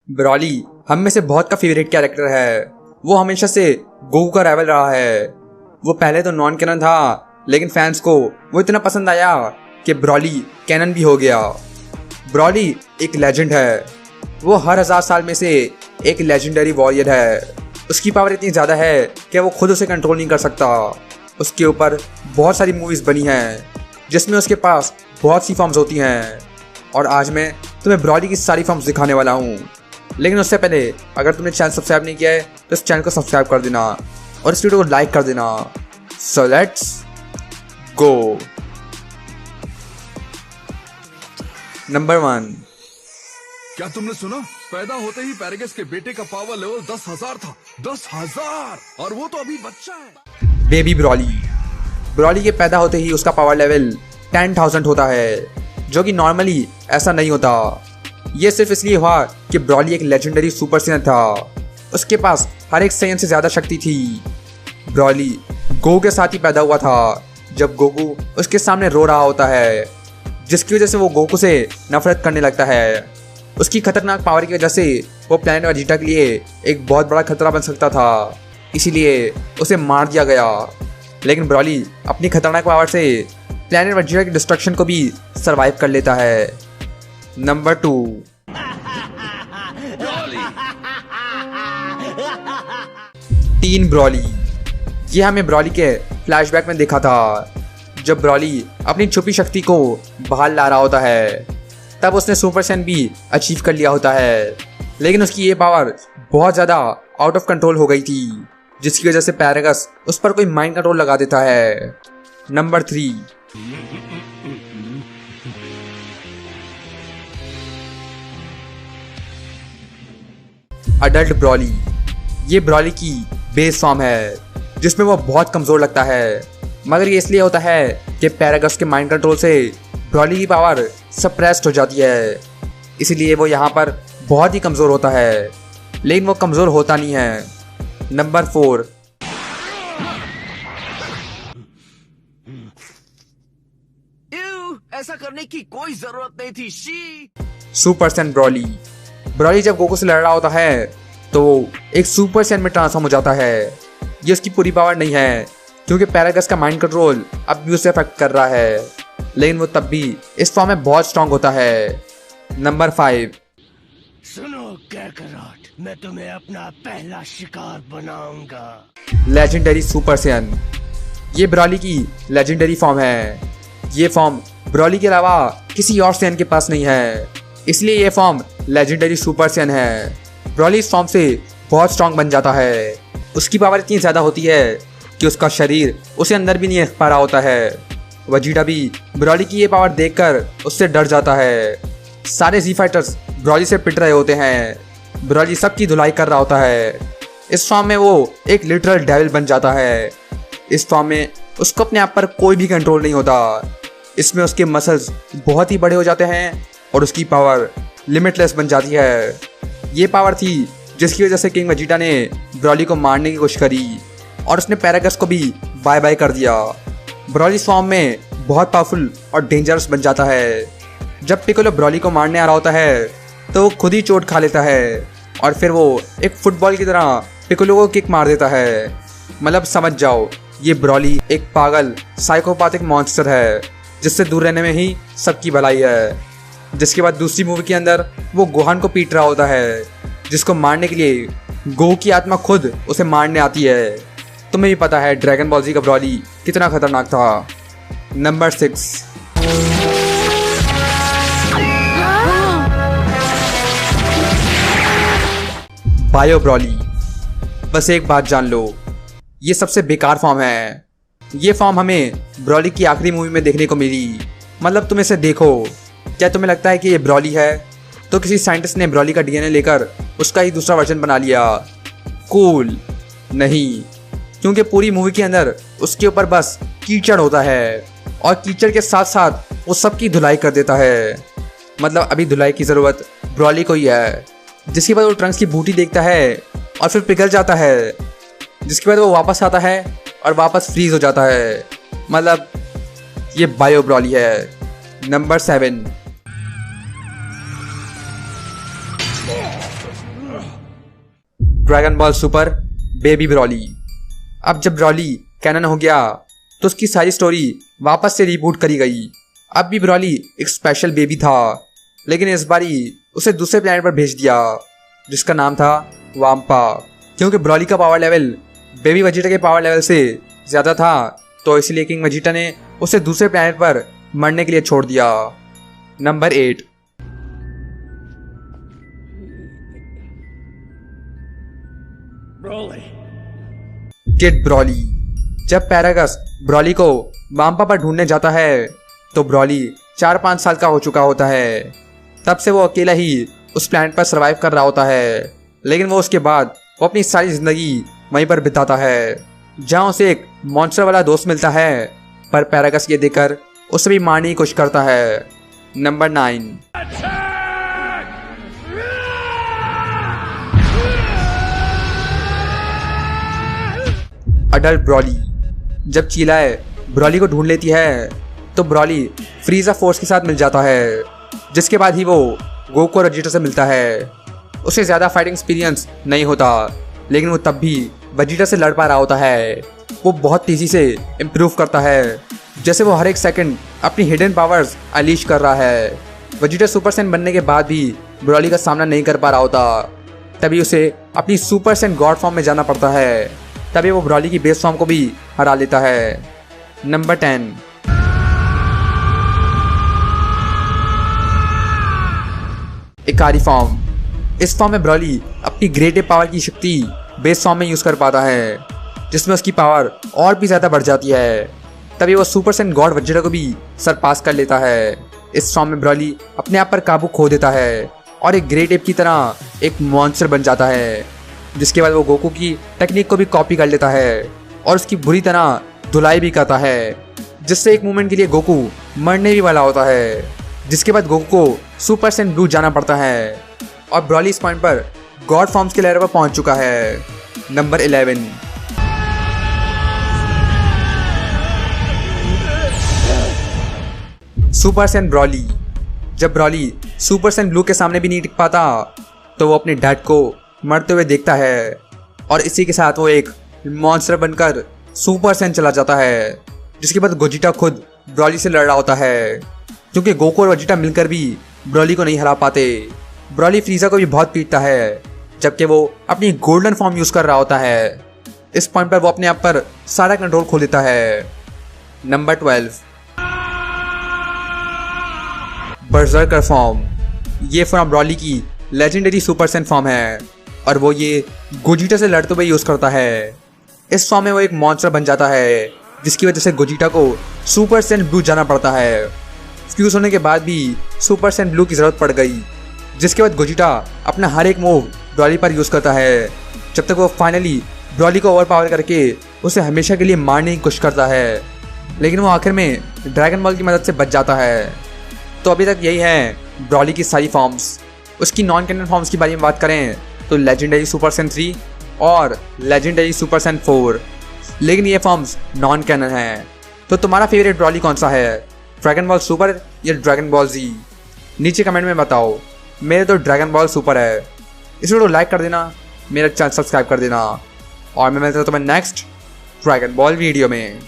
Broly हम में से बहुत का फेवरेट कैरेक्टर है। वो हमेशा से गोकू का राइवल रहा है। वो पहले तो नॉन कैनन था, लेकिन फैंस को वो इतना पसंद आया कि ब्रॉली कैनन भी हो गया। ब्रॉली एक लेजेंड है। वो हर 1000 साल में से एक लेजेंडरी वॉरियर है। उसकी पावर इतनी ज़्यादा है कि वो खुद उसे कंट्रोल नहीं कर सकता। उसके ऊपर बहुत सारी मूवीज़ बनी हैं जिसमें उसके पास बहुत सी फॉर्म्स होती हैं, और आज मैं तुम्हें ब्रॉली की सारी फॉर्म्स दिखाने वाला हूँ। लेकिन उससे पहले अगर तुमने चैनल सब्सक्राइब नहीं किया है तो इस चैनल को सब्सक्राइब कर देना और इस वीडियो को लाइक कर देना। So let's go. नंबर 1। क्या तुमने सुना? पैदा होते ही पैरागस के बेटे का पावर लेवल 10,000 था। 10,000! और वो तो अभी बच्चा है। Baby Broly. ब्रॉली के पैदा होते ही उसका पावर लेवल 10,000 होता है, जो कि नॉर्मली ऐसा नहीं होता। ये सिर्फ इसलिए हुआ कि ब्रॉली एक लेजेंडरी सुपर सेन था। उसके पास हर एक सेन से ज़्यादा शक्ति थी। ब्रॉली गोकू के साथ ही पैदा हुआ था, जब गोकू उसके सामने रो रहा होता है, जिसकी वजह से वो गोकू से नफरत करने लगता है। उसकी खतरनाक पावर की वजह से वो प्लैनेट वेजिटा के लिए एक बहुत बड़ा खतरा बन सकता था, इसीलिए उसे मार दिया गया। लेकिन ब्रॉली अपनी खतरनाक पावर से प्लैनेट वेजिटा की डिस्ट्रक्शन को भी सरवाइव कर लेता है। नंबर 2। Tin Broly. ये हमें ब्रॉली के फ्लैशबैक में देखा था, जब ब्रॉली अपनी छुपी शक्ति को बाहर ला रहा होता है। तब उसने सुपर सेन भी अचीव कर लिया होता है, लेकिन उसकी ये पावर बहुत ज़्यादा आउट ऑफ कंट्रोल हो गई थी, जिसकी वजह से पैरागस उस पर कोई माइंड कंट्रोल लगा देता है। नंबर 3। Adult Broly. ये ब्रॉली की बेस फॉर्म है, जिसमें वो बहुत कमज़ोर लगता है, मगर ये इसलिए होता है कि पैरागस के माइंड कंट्रोल से ब्रॉली की पावर सप्रेस्ड हो जाती है, इसीलिए वो यहाँ पर बहुत ही कमज़ोर होता है, लेकिन वो कमज़ोर होता नहीं है। नंबर 4। ऐसा करने की कोई जरूरत नहीं थी। She super San Broly. Broly जब गोकू से लड़ रहा होता है तो वो एक सुपर सैन में ट्रांसफॉर्म हो जाता है। ये उसकी पूरी पावर नहीं है, क्योंकि पैरागस का माइंड कंट्रोल अब भी उसे अफेक्ट कर रहा है, लेकिन वो तब भी इस फॉर्म में बहुत स्ट्रांग होता है। नंबर 5। सुनो कैकरॉट, मैं तुम्हें अपना पहला शिकार बनाऊंगा। Legendary super San. ये ब्रॉली की लेजेंडरी फॉर्म है। ये फॉर्म ब्रॉली के अलावा किसी और सैन के पास नहीं है, इसलिए ये फॉर्म लेजेंडरी सुपर सैन है। ब्रॉली इस फॉर्म से बहुत स्ट्रांग बन जाता है। उसकी पावर इतनी ज़्यादा होती है कि उसका शरीर उसे अंदर भी नहीं रख पा रहा होता है। वेजिटा भी ब्रॉली की ये पावर देखकर उससे डर जाता है। सारे जी फाइटर्स ब्रॉली से पिट रहे होते हैं। ब्रॉली सबकी धुलाई कर रहा होता है। इस फॉर्म में वो एक लिटरल डेविल बन जाता है। इस फॉर्म में उसको अपने आप पर कोई भी कंट्रोल नहीं होता। इसमें उसके मसल्स बहुत ही बड़े हो जाते हैं और उसकी पावर लिमिटलेस बन जाती है। ये पावर थी जिसकी वजह से किंग वेजिटा ने ब्रॉली को मारने की कोशिश करी और उसने पैरागस को भी बाय बाय कर दिया। ब्रॉली इस फॉर्म में बहुत पावरफुल और डेंजरस बन जाता है। जब पिकोलो ब्रॉली को मारने आ रहा होता है तो वो खुद ही चोट खा लेता है और फिर वो एक फुटबॉल की तरह पिकोलो को किक मार देता है। मतलब समझ जाओ, ये ब्रॉली एक पागल साइकोपैथिक मॉन्स्टर है, जिससे दूर रहने में ही सबकी भलाई है। जिसके बाद दूसरी मूवी के अंदर वो गोहान को पीट रहा होता है, जिसको मारने के लिए गोकू की आत्मा खुद उसे मारने आती है। तुम्हें भी पता है ड्रैगन बॉल जी का ब्रॉली कितना खतरनाक था। नंबर 6। Bio Broly. बस एक बात जान लो, ये सबसे बेकार फॉर्म है। ये फॉर्म हमें ब्रॉली की आखिरी मूवी में देखने को मिली। मतलब तुम इसे देखो, क्या तुम्हें लगता है कि ये ब्रॉली है? तो किसी साइंटिस्ट ने ब्रॉली का डीएनए लेकर उसका ही दूसरा वर्जन बना लिया। कूल नहीं, क्योंकि पूरी मूवी के अंदर उसके ऊपर बस कीचड़ होता है और कीचड़ के साथ साथ वो सबकी धुलाई कर देता है। मतलब अभी धुलाई की ज़रूरत ब्रॉली को ही है। जिसके बाद वो ट्रंक्स की बूटी देखता है और फिर पिघल जाता है, जिसके बाद वो वापस आता है और वापस फ्रीज हो जाता है। मतलब ये बायो ब्रॉली है। Number 7। Dragon ball super baby Broly. अब जब ब्रॉली कैनन हो गया तो उसकी सारी स्टोरी वापस से रिबूट करी गई। अब भी ब्रॉली एक स्पेशल बेबी था, लेकिन इस बारी उसे दूसरे प्लैनेट पर भेज दिया जिसका नाम था वाम्पा। क्योंकि ब्रॉली का पावर लेवल बेबी वेजिटा के पावर लेवल से ज़्यादा था, तो इसलिए किंग वेजिटा ने उसे दूसरे प्लैनेट पर मरने के लिए छोड़ दिया। नंबर 8। Kid Broly. जब पैरागस ब्रॉली को वाम्पा पर ढूंढने जाता है तो ब्रॉली 4-5 साल का हो चुका होता है। तब से वो अकेला ही उस प्लैनेट पर सरवाइव कर रहा होता है, लेकिन वो उसके बाद वो अपनी सारी जिंदगी वहीं पर बिताता है, जहाँ उसे एक मॉन्स्टर वाला दोस्त मिलता है। पर पैरागस ये देखकर उसे भी मारने की कोशिश करता है। नंबर 9। Adult Broly. जब चीलाए ब्रॉली को ढूंढ लेती है तो ब्रॉली फ्रीजा फोर्स के साथ मिल जाता है, जिसके बाद ही वो गोकू और वेजिटा से मिलता है। उसे ज़्यादा फाइटिंग एक्सपीरियंस नहीं होता, लेकिन वो तब भी वेजिटा से लड़ पा रहा होता है। वो बहुत तेज़ी से इम्प्रूव करता है, जैसे वो हर एक सेकंड अपनी हिडन पावर्स अनलीश कर रहा है। वेजिटा सुपर सैन बनने के बाद भी ब्रॉली का सामना नहीं कर पा रहा होता, तभी उसे अपनी सुपर सैन गॉड फॉर्म में जाना पड़ता है। तभी वो ब्रॉली की बेस फॉर्म को भी हरा लेता है। नंबर 10। इकारी फॉर्म। इस फॉर्म में ब्रॉली अपनी ग्रेट पावर की शक्ति बेस फॉर्म में यूज कर पाता है, जिसमें उसकी पावर और भी ज्यादा बढ़ जाती है। तभी वो सुपर सैन गॉड वेजिटा को भी सरपास कर लेता है। इस फॉर्म में ब्रॉली अपने आप पर काबू खो देता है और एक ग्रेट एप की तरह एक मॉन्स्टर बन जाता है, जिसके बाद वो गोकू की टेक्निक को भी कॉपी कर लेता है और उसकी बुरी तरह धुलाई भी करता है, जिससे एक मोमेंट के लिए गोकू मरने भी वाला होता है। जिसके बाद गोकू को सुपर सैन ब्लू जाना पड़ता है और ब्रॉली इस पॉइंट पर गॉड फॉर्म्स के लेवल पर पहुंच चुका है। नंबर 11। Super San Broly. जब ब्रॉली सुपर सैन ब्लू के सामने भी नहीं टिक पाता तो वो अपने डैड को मरते हुए देखता है और इसी के साथ वो एक मॉन्स्टर बनकर सुपर सैन चला जाता है। जिसके बाद गोजिटा खुद ब्रॉली से लड़ रहा होता है, क्योंकि गोकू और वेजिटा मिलकर भी ब्रॉली को नहीं हरा पाते। ब्रॉली फ्रीजा को भी बहुत पीटता है, जबकि वो अपनी गोल्डन फॉर्म यूज कर रहा होता है। इस पॉइंट पर वो अपने आप पर सारा कंट्रोल खो देता है। नंबर 12। बर्जर्कर फॉर्म। ये फॉर्म ब्रॉली की लेजेंडरी सुपर सैन फॉर्म है और वो ये गोजिटा से लड़ते हुए यूज करता है। इस फॉर्म में वो एक मॉन्स्टर बन जाता है, जिसकी वजह से गोजिटा को सुपर सैन ब्लू जाना पड़ता है। फ्यूज होने के बाद भी सुपर सैन ब्लू की जरूरत पड़ गई, जिसके बाद गोजिटा अपना हर एक मूव ब्रॉली पर यूज करता है, जब तक वो फाइनली ब्रॉली को ओवर पावर करके उसे हमेशा के लिए मारने की कोशिश करता है। लेकिन वो आखिर में ड्रैगन बॉल की मदद से बच जाता है। तो अभी तक यही है ब्रॉली की सारी फॉर्म्स। उसकी नॉन कैनन फॉर्म्स की बारे में बात करें तो लेजेंडरी सुपर सैन 3 और लेजेंडरी सुपर सैन 4, लेकिन ये फॉर्म्स नॉन कैनन हैं। तो तुम्हारा फेवरेट ब्रॉली कौन सा है, ड्रैगन बॉल सुपर या ड्रैगन बॉल जी? नीचे कमेंट में बताओ। मेरे तो ड्रैगन बॉल सुपर है। इस वीडियो को लाइक कर देना, मेरा चैनल सब्सक्राइब कर देना और मैं मिलता हूं तुम्हें नेक्स्ट ड्रैगन बॉल वीडियो में।